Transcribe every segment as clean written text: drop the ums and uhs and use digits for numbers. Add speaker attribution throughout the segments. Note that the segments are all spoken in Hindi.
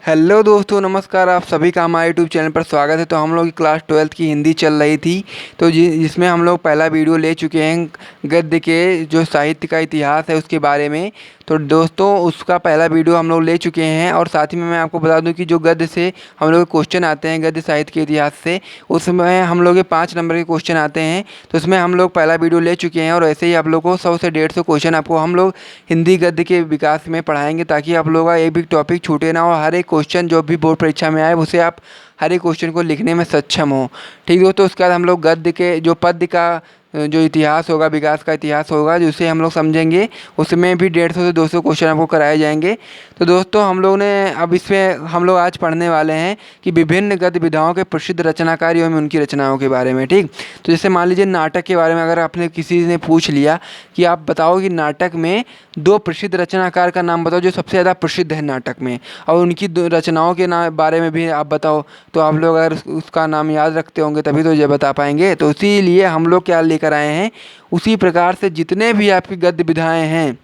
Speaker 1: हेलो दोस्तों, नमस्कार। आप सभी का हमारे यूट्यूब चैनल पर स्वागत है। तो हम लोग की क्लास 12th की हिंदी चल रही थी, तो जिसमें हम लोग पहला वीडियो ले चुके हैं गद्य के जो साहित्य का इतिहास है उसके बारे में। तो दोस्तों उसका पहला वीडियो हम लोग ले चुके हैं। और साथ ही में मैं आपको बता दूं कि जो गद्य से हम लोग क्वेश्चन आते हैं गद्य साहित्य के इतिहास से, उसमें हम लोग के 5 नंबर के क्वेश्चन आते हैं। तो उसमें हम लोग पहला वीडियो ले चुके हैं और ऐसे ही आप लोग को 100 से 150 क्वेश्चन आपको हम लोग हिंदी गद्य के विकास में पढ़ाएंगे, ताकि आप लोगों का एक भी टॉपिक छूटे ना, और हर एक क्वेश्चन जो भी बोर्ड परीक्षा में आए उसे आप हर एक क्वेश्चन को लिखने में सक्षम हो। ठीक हो। तो उसके बाद हम लोग गद्य के जो पद्य का जो इतिहास होगा, विकास का इतिहास होगा, जिसे हम लोग समझेंगे, उसमें भी 150 से 200 क्वेश्चन आपको कराए जाएंगे। तो दोस्तों हम लोग ने अब इसमें हम लोग आज पढ़ने वाले हैं कि विभिन्न गद्य विधाओं के प्रसिद्ध रचनाकार एवं उनकी रचनाओं के बारे में। ठीक। तो जैसे मान लीजिए नाटक के बारे में अगर आपने किसी ने पूछ लिया कि आप बताओ कि नाटक में 2 प्रसिद्ध रचनाकार का नाम बताओ जो सबसे ज़्यादा प्रसिद्ध है नाटक में, और उनकी रचनाओं के बारे में भी आप बताओ, तो आप लोग अगर उसका नाम याद रखते होंगे तभी तो ये बता पाएंगे। तो इसीलिए हम लोग क्या लेकर आए हैं, उसी प्रकार से जितने भी आपकी गद्य विधाएँ हैं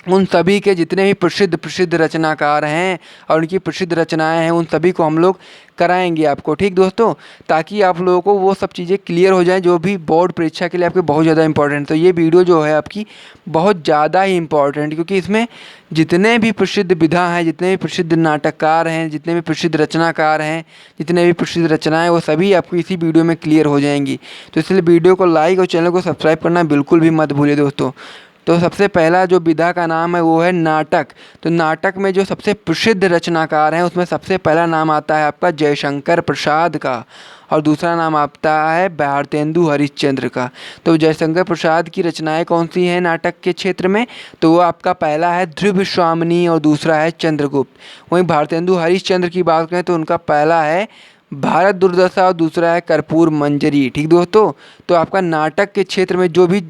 Speaker 1: उन सभी के जितने भी प्रसिद्ध प्रसिद्ध रचनाकार हैं और उनकी प्रसिद्ध रचनाएं हैं, उन सभी को हम लोग कराएंगे आपको। ठीक दोस्तों, ताकि आप लोगों को वो सब चीज़ें क्लियर हो जाएं जो भी बोर्ड परीक्षा के लिए आपके बहुत ज़्यादा इंपॉर्टेंट। तो ये वीडियो जो है आपकी बहुत ज़्यादा ही इंपॉर्टेंट, क्योंकि इसमें जितने भी प्रसिद्ध विधा हैं, जितने भी प्रसिद्ध नाटककार हैं, जितने भी प्रसिद्ध रचनाकार हैं, जितने भी प्रसिद्ध रचनाएँ, वो सभी आपको इसी वीडियो में क्लियर हो जाएंगी। तो इसलिए वीडियो को लाइक और चैनल को सब्सक्राइब करना बिल्कुल भी मत भूलिए दोस्तों। तो सबसे पहला जो विधा का नाम है वो है नाटक। तो नाटक में जो सबसे प्रसिद्ध रचनाकार हैं उसमें सबसे पहला नाम आता है आपका जयशंकर प्रसाद का, और दूसरा नाम आता है भारतेंदु हरिश्चंद्र का। तो जयशंकर प्रसाद की रचनाएं कौन सी हैं नाटक के क्षेत्र में, तो वो आपका पहला है ध्रुव स्वामिनी और दूसरा है चंद्रगुप्त। वहीं भारतेंदु हरिश्चंद्र की बात करें तो उनका पहला है भारत दुर्दशा और दूसरा है कर्पूर मंजरी। ठीक दोस्तों, तो आपका नाटक के क्षेत्र में जो भी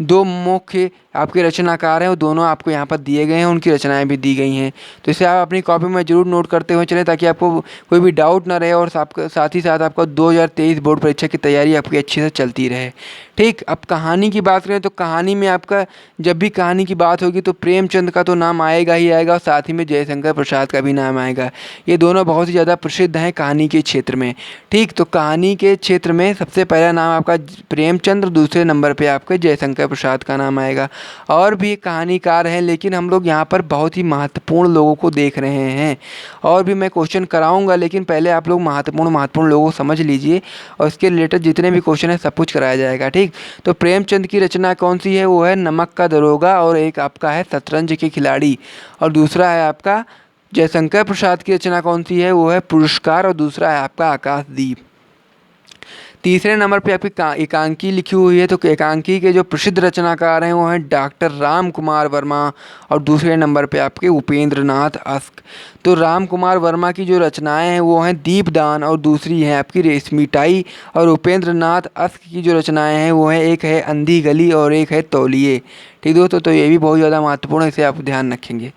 Speaker 1: 2 मुख्य आपके रचनाकार हैं वो दोनों आपको यहाँ पर दिए गए हैं, उनकी रचनाएं भी दी गई हैं। तो इसे आप अपनी कॉपी में जरूर नोट करते हुए चलें, ताकि आपको कोई भी डाउट ना रहे, और साथ ही साथ आपका 2023 बोर्ड परीक्षा की तैयारी आपकी अच्छे से चलती रहे। ठीक। अब कहानी की बात करें तो कहानी में आपका जब भी कहानी की बात होगी तो प्रेमचंद का तो नाम आएगा ही आएगा, और साथ ही में जयशंकर प्रसाद का भी नाम आएगा। ये दोनों बहुत ही ज़्यादा प्रसिद्ध हैं कहानी के क्षेत्र में। ठीक। तो कहानी के क्षेत्र में सबसे पहला नाम आपका प्रेमचंद, दूसरे नंबर पे आपके जयशंकर प्रसाद का नाम आएगा। और भी कहानीकार हैं, लेकिन हम लोग यहाँ पर बहुत ही महत्वपूर्ण लोगों को देख रहे हैं। और भी मैं क्वेश्चन कराऊंगा, लेकिन पहले आप लोग महत्वपूर्ण लोगों को समझ लीजिए, और इसके रिलेटेड जितने भी क्वेश्चन हैं सब कुछ कराया जाएगा। ठीक। तो प्रेमचंद की रचना कौन सी है, वो है नमक का दरोगा, और एक आपका है शतरंज के खिलाड़ी, और दूसरा है आपका जयशंकर प्रसाद की रचना कौन सी है, वो है पुरस्कार, और दूसरा है आपका आकाशदीप। तीसरे नंबर पे आपकी एकांकी लिखी हुई है। तो एकांकी के जो प्रसिद्ध रचनाकार हैं वो हैं डॉक्टर राम कुमार वर्मा, और दूसरे नंबर पे आपके उपेंद्र नाथ अस्क। तो राम कुमार वर्मा की जो रचनाएं हैं वो हैं दीपदान, और दूसरी है आपकी रेशमिटाई, और उपेंद्र नाथ अस्क की जो रचनाएं हैं वो है एक है अंधी गली और एक है तौलिए। ठीक दोस्तों, तो ये भी बहुत ज़्यादा महत्वपूर्ण है, इसे आप ध्यान रखेंगे।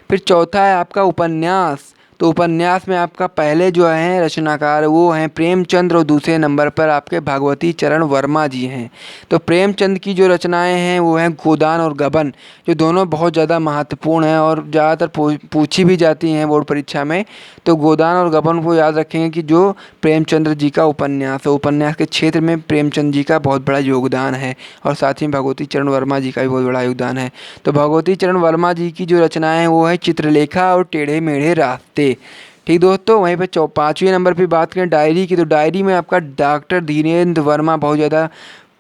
Speaker 1: फिर चौथा है आपका उपन्यास। तो उपन्यास में आपका पहले जो हैं रचनाकार वो हैं प्रेमचंद, और दूसरे नंबर पर आपके भगवती चरण वर्मा जी हैं। तो प्रेमचंद की जो रचनाएं हैं वो हैं गोदान और गबन, जो दोनों बहुत ज़्यादा महत्वपूर्ण हैं और ज़्यादातर पूछी भी जाती हैं बोर्ड परीक्षा में। तो गोदान और गबन को याद रखेंगे कि जो प्रेमचंद्र जी का उपन्यास है, उपन्यास के क्षेत्र में प्रेमचंद जी का बहुत बड़ा योगदान है, और साथ ही भगवती चरण वर्मा जी का भी बहुत बड़ा योगदान है। तो भगवती चरण वर्मा जी की जो रचनाएं हैं वो है चित्रलेखा और टेढ़े मेढ़े रास्ते। ठीक दोस्तों, वहीं पे 5वें नंबर पे बात करें डायरी की, तो डायरी में आपका डॉक्टर धीरेन्द्र वर्मा बहुत ज़्यादा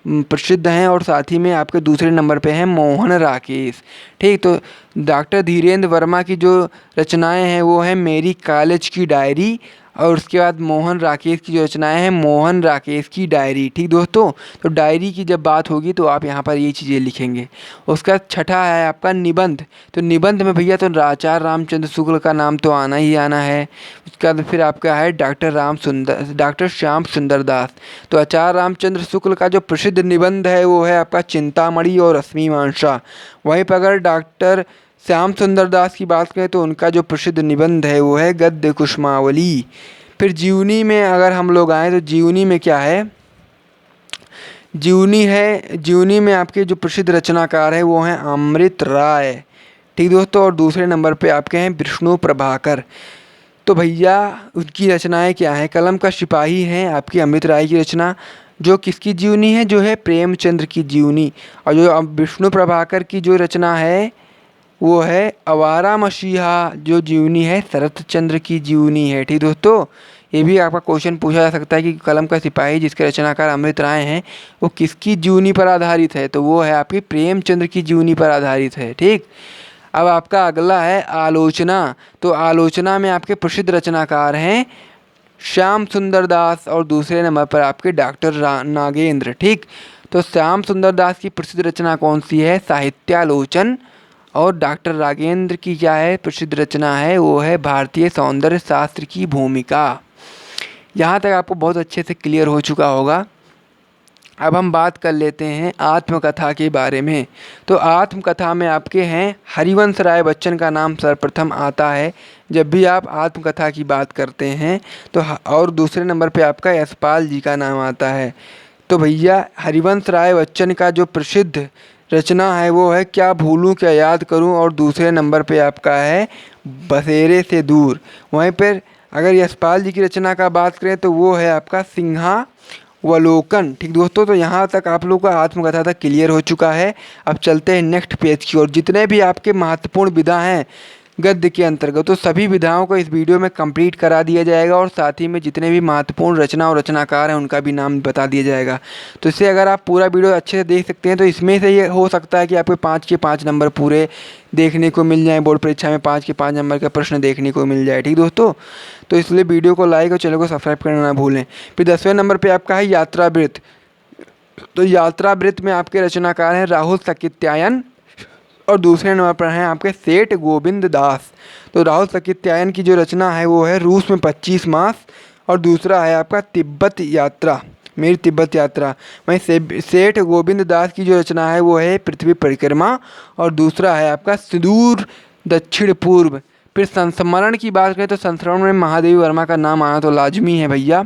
Speaker 1: प्रसिद्ध हैं, और साथ ही में आपके दूसरे नंबर पे हैं मोहन राकेश। ठीक। तो डॉक्टर धीरेन्द्र वर्मा की जो रचनाएं हैं वो हैं मेरी कॉलेज की डायरी, और उसके बाद मोहन राकेश की जो रचनाएं हैं मोहन राकेश की डायरी। ठीक दोस्तों, तो डायरी की जब बात होगी तो आप यहाँ पर ये चीज़ें लिखेंगे। उसका छठा है आपका निबंध। तो निबंध में भैया तो आचार्य रामचंद्र शुक्ल का नाम तो आना ही आना है। उसके बाद फिर आपका है डॉक्टर श्याम सुंदर दास। तो आचार्य रामचंद्र शुक्ल का जो प्रसिद्ध निबंध है वो है आपका चिंतामणि और रश्मि मानसा। वहीं पर अगर डॉक्टर श्याम सुंदर दास की बात करें तो उनका जो प्रसिद्ध निबंध है वो है गद्य कुसुमावली। फिर जीवनी में अगर हम लोग आए तो जीवनी में क्या है, जीवनी में आपके जो प्रसिद्ध रचनाकार हैं वो हैं अमृत राय। ठीक दोस्तों, और दूसरे नंबर पे आपके हैं विष्णु प्रभाकर। तो भैया उनकी रचनाएं क्या हैं? कलम का सिपाही हैं आपकी अमृत राय की रचना, जो किसकी जीवनी है? जो है प्रेमचंद्र की जीवनी। और जो विष्णु प्रभाकर की जो रचना है वो है आवारा मसीहा, जो जीवनी है शरत चंद्र की जीवनी है। ठीक दोस्तों, ये भी आपका क्वेश्चन पूछा जा सकता है कि कलम का सिपाही जिसके रचनाकार अमृत राय हैं वो किसकी जीवनी पर आधारित है? तो वो है आपकी प्रेमचंद्र की जीवनी पर आधारित है। ठीक, अब आपका अगला है आलोचना। तो आलोचना में आपके प्रसिद्ध रचनाकार हैं श्याम सुंदर दास और दूसरे नंबर पर आपके डॉक्टर नागेंद्र। ठीक, तो श्याम सुंदर दास की प्रसिद्ध रचना कौन सी है? साहित्यालोचन। और डॉक्टर रागेंद्र की क्या है प्रसिद्ध रचना है? वो है भारतीय सौंदर्य शास्त्र की भूमिका। यहाँ तक आपको बहुत अच्छे से क्लियर हो चुका होगा। अब हम बात कर लेते हैं आत्मकथा के बारे में। तो आत्मकथा में आपके हैं हरिवंश राय बच्चन का नाम सर्वप्रथम आता है जब भी आप आत्मकथा की बात करते हैं। तो और दूसरे नंबर पे आपका यशपाल जी का नाम आता है। तो भैया हरिवंश राय बच्चन का जो प्रसिद्ध रचना है वो है क्या भूलूं क्या याद करूं, और दूसरे नंबर पे आपका है बसेरे से दूर। वहीं पर अगर यशपाल जी की रचना का बात करें तो वो है आपका सिंहावलोकन। ठीक दोस्तों, तो यहाँ तक आप लोगों का आत्मकथा तक क्लियर हो चुका है। अब चलते हैं नेक्स्ट पेज की ओर। जितने भी आपके महत्वपूर्ण विधा हैं गद्य के अंतर्गत, तो सभी विधाओं को इस वीडियो में कंप्लीट करा दिया जाएगा और साथ ही में जितने भी महत्वपूर्ण रचना और रचनाकार हैं उनका भी नाम बता दिया जाएगा। तो इससे अगर आप पूरा वीडियो अच्छे से देख सकते हैं तो इसमें से ये हो सकता है कि आपको 5 के 5 नंबर पूरे देखने को मिल जाए। बोर्ड परीक्षा में 5 के 5 नंबर का प्रश्न देखने को मिल जाए। ठीक दोस्तों, तो इसलिए वीडियो को लाइक और चैनल को सब्सक्राइब करना ना भूलें। फिर 10वें नंबर पर आपका है यात्रावृत्त। तो यात्रावृत्त में आपके रचनाकार हैं राहुल सकित्यायन और दूसरे नंबर पर हैं आपके सेठ गोविंद दास। तो राहुल सकित्यायन की जो रचना है वो है रूस में 25 मास, और दूसरा है आपका तिब्बत यात्रा, मेरी तिब्बत यात्रा। वहीं सेठ गोविंद दास की जो रचना है वो है पृथ्वी परिक्रमा, और दूसरा है आपका सुदूर दक्षिण पूर्व। फिर संस्मरण की बात करें तो संस्मरण में महादेवी वर्मा का नाम आना तो लाजमी है भैया।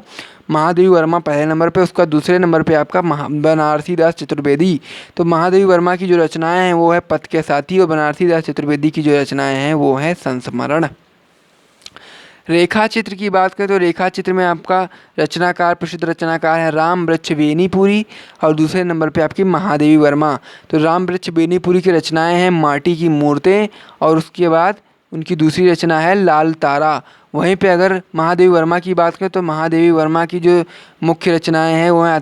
Speaker 1: महादेवी वर्मा पहले नंबर पे, उसका दूसरे नंबर पे आपका बनारसी दास चतुर्वेदी। तो महादेवी वर्मा की जो रचनाएं हैं वो है पथ के साथी, और बनारसी दास चतुर्वेदी की जो रचनाएं हैं वो हैं संस्मरण। रेखा चित्र की बात करें तो रेखा चित्र में आपका रचनाकार प्रसिद्ध रचनाकार है राम वृक्ष बेनीपुरी, और दूसरे नंबर पे आपकी महादेवी वर्मा। तो राम वृक्ष बेनीपुरी की रचनाएं हैं माटी की मूर्तें, और उसके बाद उनकी दूसरी रचना है लाल तारा। वहीं पे अगर महादेवी वर्मा की बात करें तो महादेवी वर्मा की जो मुख्य रचनाएं हैं वो हैं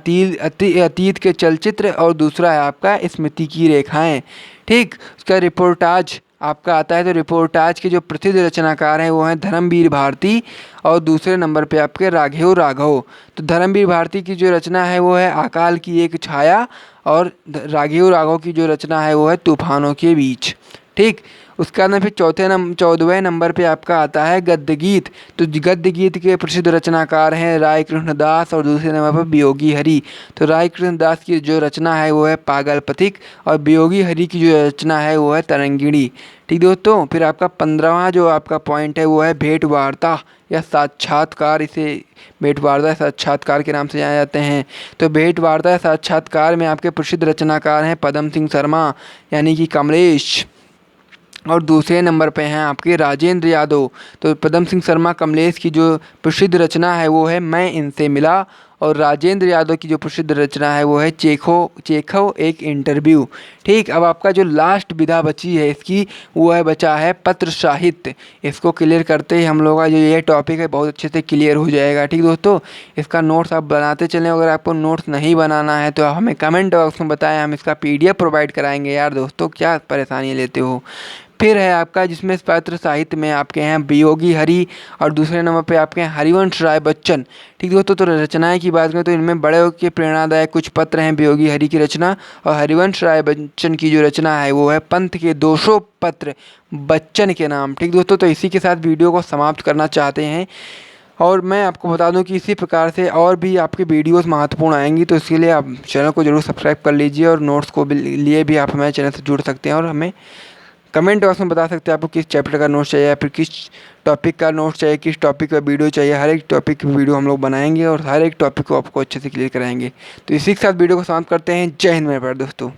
Speaker 1: अतीत के चलचित्र, और दूसरा है आपका स्मृति की रेखाएं। ठीक, उसका रिपोर्टाज आपका आता है। तो रिपोर्टाज के जो प्रसिद्ध रचनाकार हैं वो हैं धर्मवीर भारती, और दूसरे नंबर पे आपके राघव राघव। तो धर्मवीर भारती की जो रचना है वो है अकाल की एक छाया, और राघव राघव की जो रचना है वो है तूफानों के बीच। ठीक, उसका ना फिर 14वें नंबर पे आपका आता है गद्य गीत। तो गद्य गीत के प्रसिद्ध रचनाकार हैं राय कृष्ण दास, और दूसरे नंबर पर वियोगी हरि। तो राय कृष्ण दास की जो रचना है वो है पागल पथिक, और वियोगी हरि की जो रचना है वो है तरंगिणी। ठीक दोस्तों, फिर आपका 15वां जो आपका पॉइंट है वो है भेंट वार्ता या साक्षात्कार। इसे भेंट वार्ता या साक्षात्कार के नाम से जाने जाते हैं। तो भेंट वार्ता या साक्षात्कार में आपके प्रसिद्ध रचनाकार हैं पदम सिंह शर्मा यानी कि कमलेश, और दूसरे नंबर पे हैं आपके राजेंद्र यादव। तो पदम सिंह शर्मा कमलेश की जो प्रसिद्ध रचना है वो है मैं इनसे मिला, और राजेंद्र यादव की जो प्रसिद्ध रचना है वो है चेखो एक इंटरव्यू। ठीक, अब आपका जो लास्ट विधा बची है इसकी वो है बचा है पत्र साहित्य। इसको क्लियर करते ही हम लोग का जो ये टॉपिक है बहुत अच्छे से क्लियर हो जाएगा। ठीक दोस्तों, इसका नोट्स आप बनाते चलें। अगर आपको नोट्स नहीं बनाना है तो आप हमें कमेंट बॉक्स में बताएं, हम इसका PDF प्रोवाइड कराएंगे। यार दोस्तों, क्या परेशानी लेते हो। फिर है आपका जिसमें पत्र साहित्य में आपके हैं वियोगी हरि, और दूसरे नंबर पे आपके हैं हरिवंश राय बच्चन। ठीक दोस्तों, तो रचनाएं की बात करें तो इनमें बड़े के प्रेरणादायक कुछ पत्र हैं वियोगी हरि की रचना, और हरिवंश राय बच्चन की जो रचना है वो है पंथ के 200 पत्र बच्चन के नाम। ठीक दोस्तों, तो इसी के साथ वीडियो को समाप्त करना चाहते हैं, और मैं आपको बता दूं कि इसी प्रकार से और भी आपके वीडियोस महत्वपूर्ण आएंगी। तो इसके लिए आप चैनल को जरूर सब्सक्राइब कर लीजिए, और नोट्स को लिए भी आप हमारे चैनल से जुड़ सकते हैं, और हमें कमेंट बॉक्स में बता सकते हैं आपको किस चैप्टर का नोट्स चाहिए, या फिर किस टॉपिक का नोट्स चाहिए, किस टॉपिक का वीडियो चाहिए। हर एक टॉपिक की वीडियो हम लोग बनाएंगे और हर एक टॉपिक को आपको अच्छे से क्लियर कराएंगे। तो इसी के साथ वीडियो को समाप्त करते हैं। जय हिंद मेरे प्यारे दोस्तों।